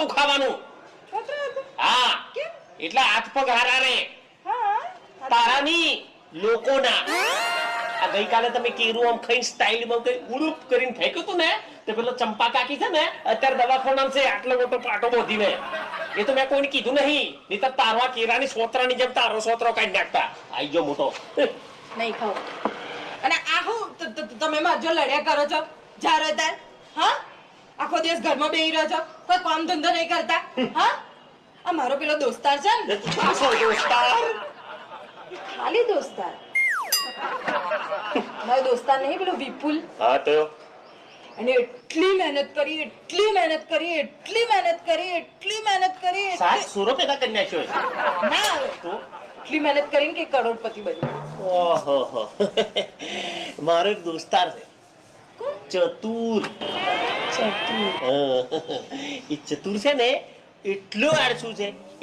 નતું ખાવાનું. હા એટલે હાથ પગ હારા રે તારાની લોકોના. આ ગઈકાલે તમે કેરું આમ ખાઈ સ્ટાઇલમાં કઈ ઉડુપ કરીને ફેંક્યું હતું ને તે પેલો ચંપા કાકી છે ને અત્યારે દવાખાનામાં છે આટલો મોટો પાટો બોધીને. એ તો મેં કોઈને કીધું નહીં નહીતર તારવા કેરાની સોતરાની જેમ તારો સોતરો કાઢી નાખતા. આઈ ગયો મોટો. નહીં ખાવ. અને આ હું તમે માજો લડ્યા કરો છો જારો તાર? હા આખો દિવસ ઘરમાં બેહી રહ્યો છો, કોઈ કામ ધંધો નહીં કરતા? હા આ મારો પેલો દોસ્તાર છે ને, દોસ્તાર ખાલી દોસ્તાર, મારો દોસ્તાર નહીં પેલો વિપુલ. હા તો અને એટલી મહેનત કરી, એટલી મહેનત કરી, એટલી મહેનત કરી, એટલી મહેનત કરી, સાત સુરો પેદા કરી નાખ્યો ના એટલી મહેનત કરીને કે કરોડપતિ બન્યો. ઓહો મારો એક દોસ્તાર છે ચતુર. ચતુર એ ચતુર છે ને એટલો આળસુ છે